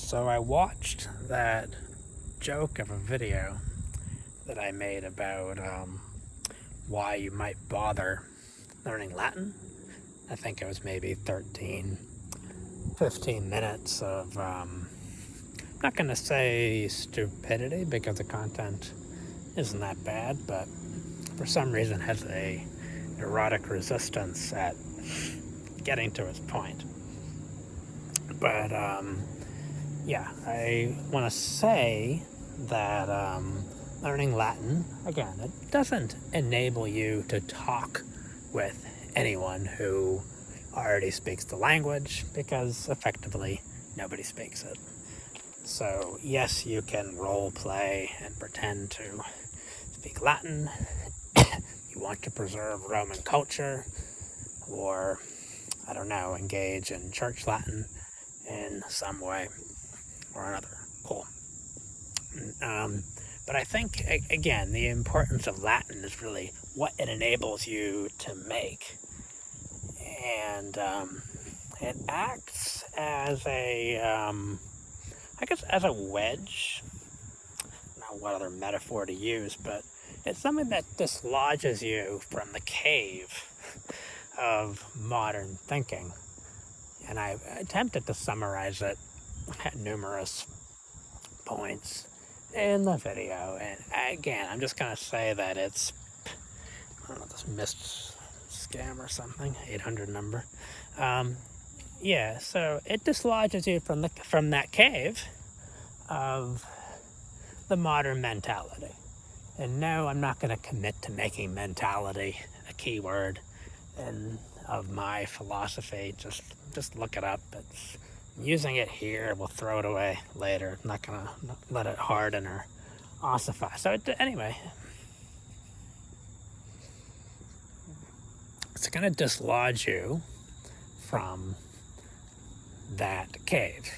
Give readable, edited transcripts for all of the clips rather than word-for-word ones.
So I watched that joke of a video that I made about why you might bother learning Latin. I think it was maybe 15 minutes of, I'm not going to say stupidity because the content isn't that bad, but for some reason has a neurotic resistance at getting to its point. But yeah, I want to say that learning Latin, again, it doesn't enable you to talk with anyone who already speaks the language because effectively nobody speaks it. So yes, you can role play and pretend to speak Latin. You want to preserve Roman culture, or I don't know, engage in church Latin in some way or another. Cool. But I think, again, the importance of Latin is really what it enables you to make. And it acts as a, I guess, as a wedge. I don't know what other metaphor to use, but it's something that dislodges you from the cave of modern thinking. And I attempted to summarize it at numerous points in the video. And again, I'm just going to say that it's, I don't know, this missed scam or something, 800 number. Yeah, so it dislodges you from that cave of the modern mentality. And no, I'm not going to commit to making mentality a key word of my philosophy. Just look it up. It's using it here. We'll throw it away later. I'm not going to let it harden or ossify. So anyway, it's going to dislodge you from that cave.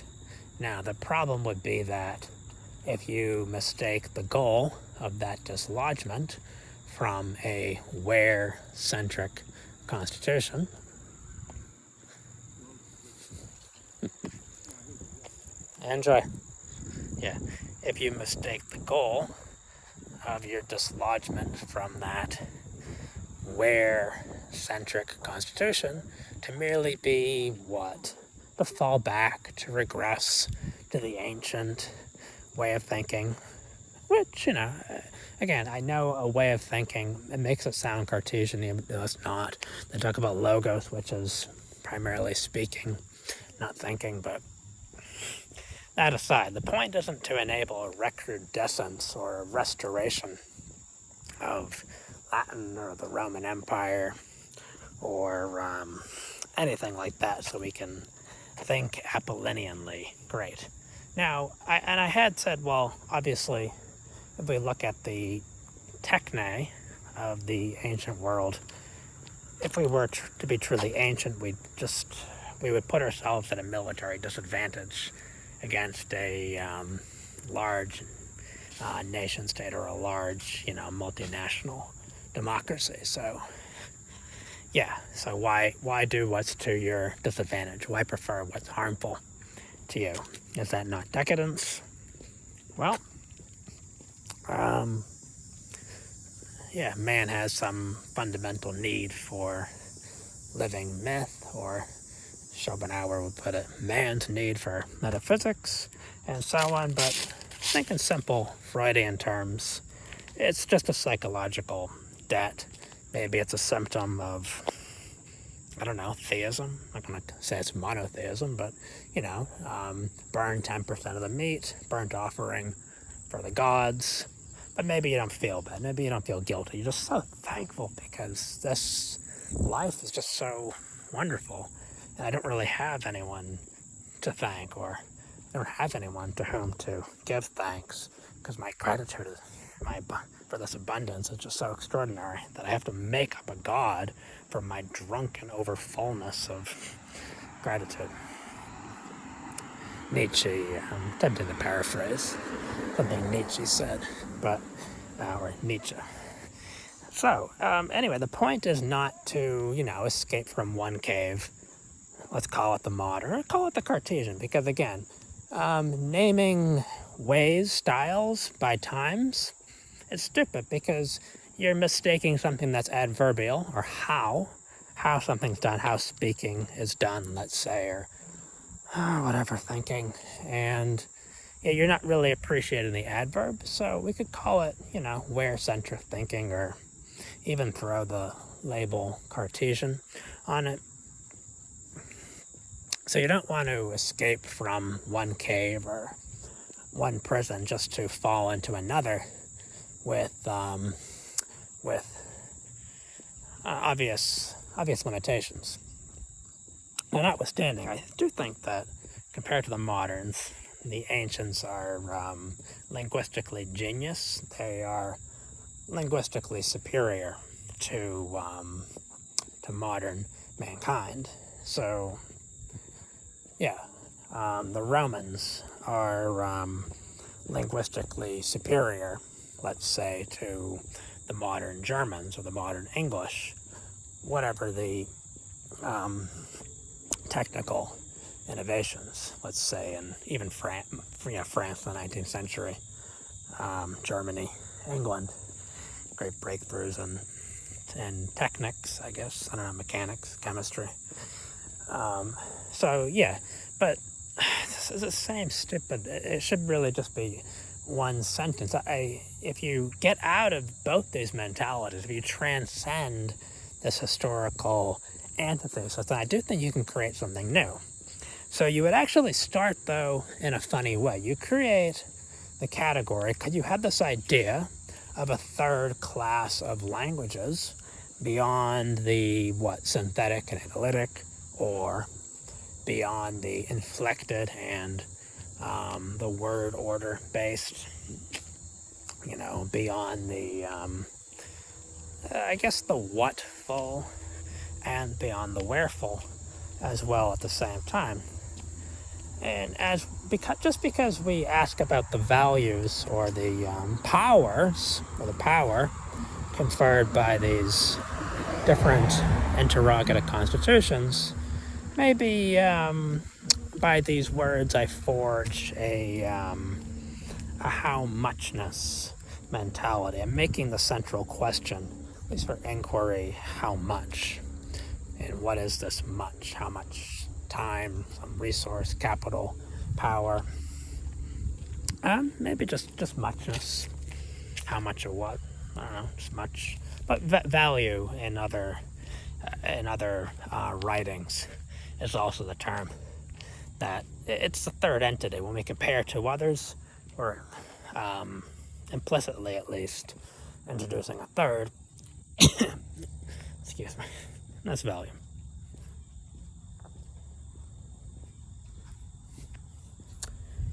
Now, the problem would be that if you mistake the goal of that dislodgement from a where-centric constitution, enjoy. Yeah, if you mistake the goal of your dislodgement from that where-centric constitution to merely be what? To fall back, to regress to the ancient way of thinking, which, again, I know a way of thinking, it makes it sound Cartesian, even though it's not. They talk about logos, which is primarily speaking, not thinking, but that aside, the point isn't to enable a recrudescence or a restoration of Latin or the Roman Empire or anything like that so we can think Apollinianly. Great. Now, I had said, well, obviously, if we look at the techne of the ancient world, if we were to be truly ancient, we would put ourselves at a military disadvantage against a large nation state or a large, multinational democracy. So, yeah. So why do what's to your disadvantage? Why prefer what's harmful to you? Is that not decadence? Well, yeah, man has some fundamental need for living myth, or Schopenhauer would put it, man's need for metaphysics, and so on. But think in simple Freudian terms, it's just a psychological debt. Maybe it's a symptom of, I don't know, theism. I'm not going to say it's monotheism, but, burn 10% of the meat, burnt offering for the gods. But maybe you don't feel bad. Maybe you don't feel guilty. You're just so thankful because this life is just so wonderful. And I don't really have anyone to thank, or I don't have anyone to whom to give thanks, because my gratitude for this abundance is just so extraordinary that I have to make up a god for my drunken overfullness of gratitude. Nietzsche, I'm tempted to paraphrase something Nietzsche said, or Nietzsche. So, anyway, the point is not to, escape from one cave. Let's call it the modern, or call it the Cartesian, because again, Naming ways, styles by times, it's stupid because you're mistaking something that's adverbial, or how something's done, how speaking is done, let's say, or whatever, thinking. And yeah, you're not really appreciating the adverb, so we could call it, where-centric thinking, or even throw the label Cartesian on it. So you don't want to escape from one cave or one prison just to fall into another with obvious limitations. Now, notwithstanding, I do think that compared to the moderns, the ancients are linguistically genius. They are linguistically superior to modern mankind. So, yeah, the Romans are linguistically superior, let's say, to the modern Germans or the modern English, whatever the technical innovations, let's say, in even France in the 19th century, Germany, England, great breakthroughs in techniques, I guess, I don't know, mechanics, chemistry. So yeah, but this is the same stupid, it should really just be one sentence. If you get out of both these mentalities, if you transcend this historical antithesis, then I do think you can create something new. So you would actually start, though, in a funny way. You create the category because you have this idea of a third class of languages beyond the, synthetic and analytic, or beyond the inflected and the word order based, beyond the, I guess, the whatful and beyond the whereful as well at the same time. And just because we ask about the values or the powers, or the power conferred by these different interrogative constitutions, maybe by these words I forge a how muchness mentality. I'm making the central question, at least for inquiry, how much? And what is this much? How much time, some resource, capital, power? Maybe just muchness. How much of what? I don't know, just much. But value in other writings is also the term. That it's the third entity. When we compare to others, we're implicitly, at least, introducing a third. Excuse me. That's value.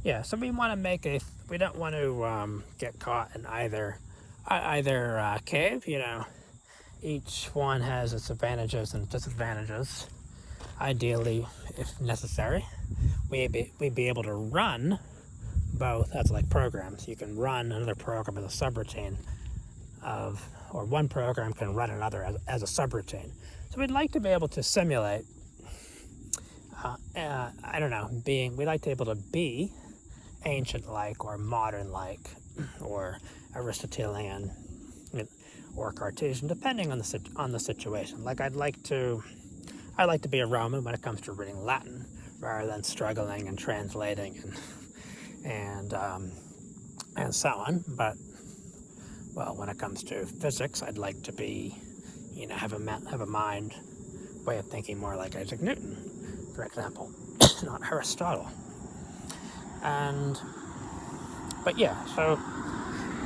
Yeah, so we want to we don't want to get caught in either cave. Each one has its advantages and disadvantages. Ideally, if necessary, we'd be able to run both as like programs. You can run another program as a subroutine or one program can run another as a subroutine. So we'd like to be able to simulate, we'd like to be able to be ancient-like or modern-like or Aristotelian or Cartesian, depending on the situation. Like I'd like to be a Roman when it comes to reading Latin, rather than struggling and translating and so on. But when it comes to physics, I'd like to be, have a mind, way of thinking more like Isaac Newton, for example, not Aristotle. But yeah, so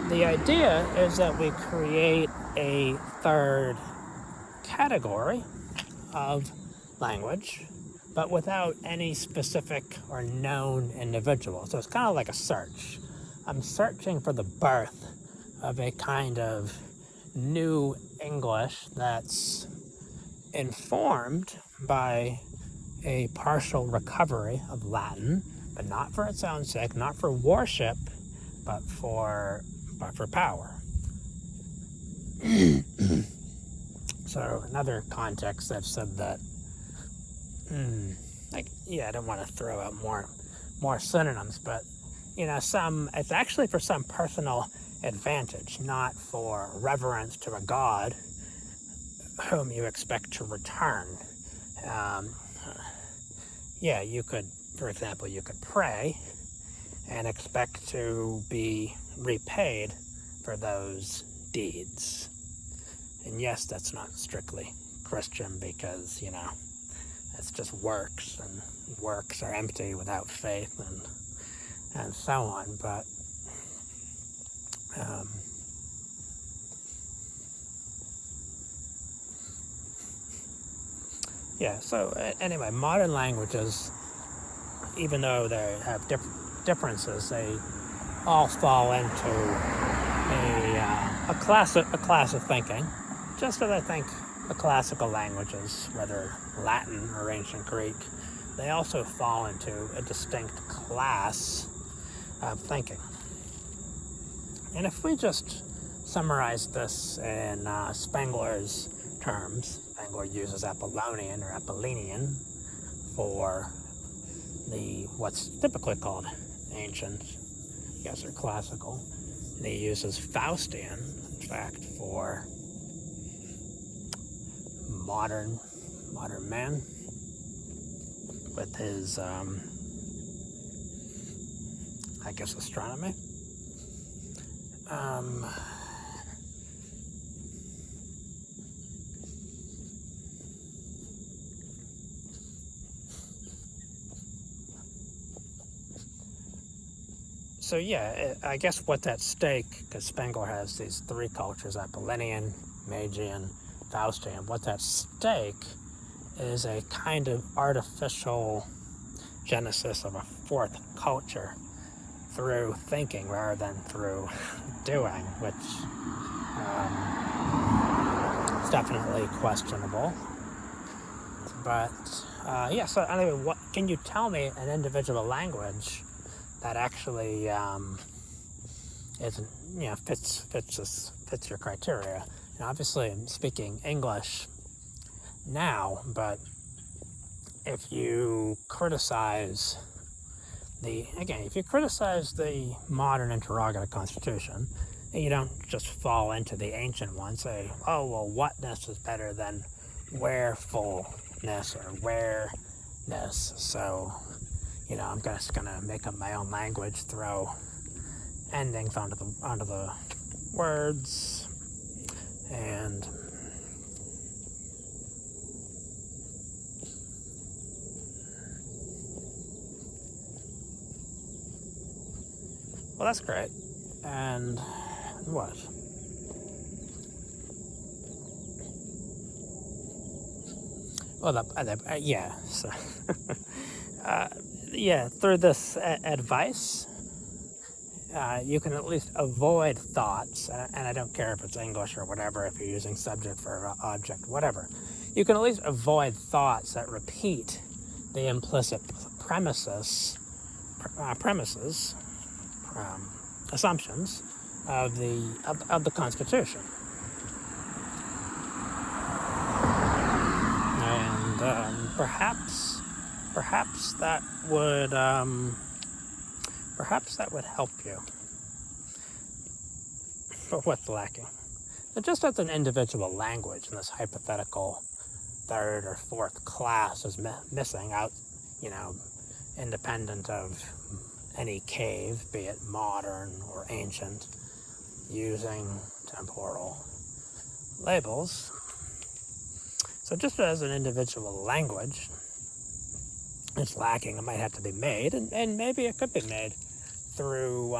the idea is that we create a third category of language, but without any specific or known individual. So it's kind of like a search. I'm searching for the birth of a kind of new English that's informed by a partial recovery of Latin, but not for its own sake, not for worship, but for power. So in other contexts, I've said that, I don't want to throw out more more synonyms, but it's actually for some personal advantage, not for reverence to a god whom you expect to return. Um, yeah, you could, for example, you could pray and expect to be repaid for those deeds. And yes, that's not strictly Christian because, it's just works, and works are empty without faith, and so on. But yeah, so anyway, modern languages, even though they have differences, they all fall into a class of thinking, just as I think the classical languages, whether Latin or ancient Greek, they also fall into a distinct class of thinking. And if we just summarize this in Spengler's terms, Spengler uses Apollonian or Apollinian for what's typically called ancient, I guess, or classical. And he uses Faustian, in fact, for modern man, with his, I guess, astronomy. So yeah, I guess what's at stake, because Spengler has these three cultures, Apollinian, Magian, Faustian, what's at stake is a kind of artificial genesis of a fourth culture through thinking rather than through doing, which is definitely questionable. But yeah, so anyway, what can you tell me an individual language that actually fits your criteria? And obviously, I'm speaking English now, but if you criticize the modern interrogative constitution, you don't just fall into the ancient one, say, oh, well, whatness is better than wherefulness or whereness, so, I'm just gonna make up my own language, throw endings onto the words, and well, that's great. And what? Well, yeah. So, yeah. Through this advice, you can at least avoid thoughts, and I don't care if it's English or whatever. If you're using subject, verb, object, whatever, you can at least avoid thoughts that repeat the implicit premises. Assumptions of the Constitution, and perhaps that would help you. But what's lacking? So just as an individual language in this hypothetical third or fourth class is missing out, independent of any cave, be it modern or ancient, using temporal labels. So just as an individual language, it's lacking. It might have to be made, and maybe it could be made through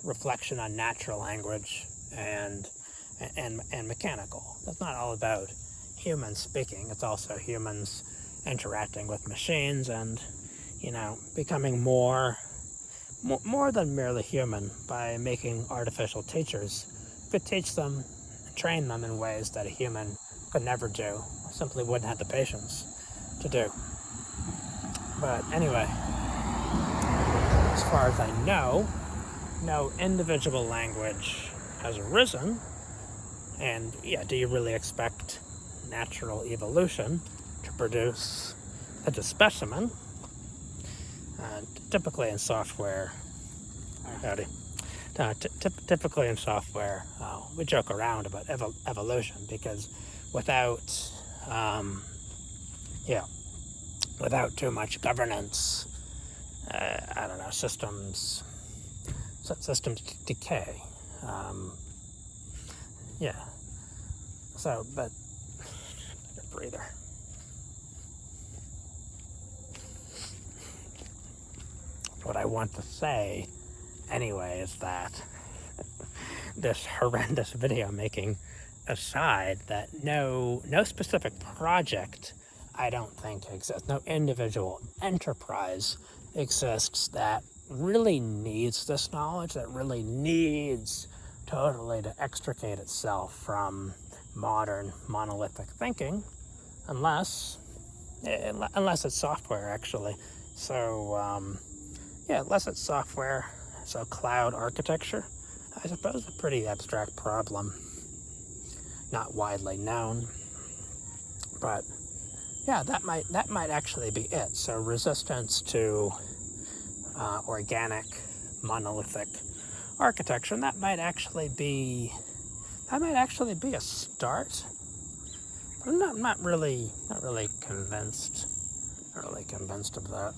reflection on natural language and mechanical. It's not all about humans speaking. It's also humans interacting with machines and, becoming more than merely human by making artificial teachers who could teach them, train them in ways that a human could never do, simply wouldn't have the patience to do. But anyway, as far as I know, no individual language has arisen, and yeah, do you really expect natural evolution to produce such a specimen? Typically in software, howdy. Typically in software, we joke around about evolution because without, yeah, without too much governance, I don't know, systems decay. Yeah. So, but a breather. What I want to say, anyway, is that this horrendous video making aside, that no specific project, I don't think, exists. No individual enterprise exists that really needs this knowledge, that really needs totally to extricate itself from modern monolithic thinking, unless it's software, actually. So, yeah, unless it's software, so cloud architecture, I suppose a pretty abstract problem, not widely known, but yeah, that might actually be it. So resistance to organic monolithic architecture, and that might actually be a start. But I'm not really convinced. Not really convinced of that.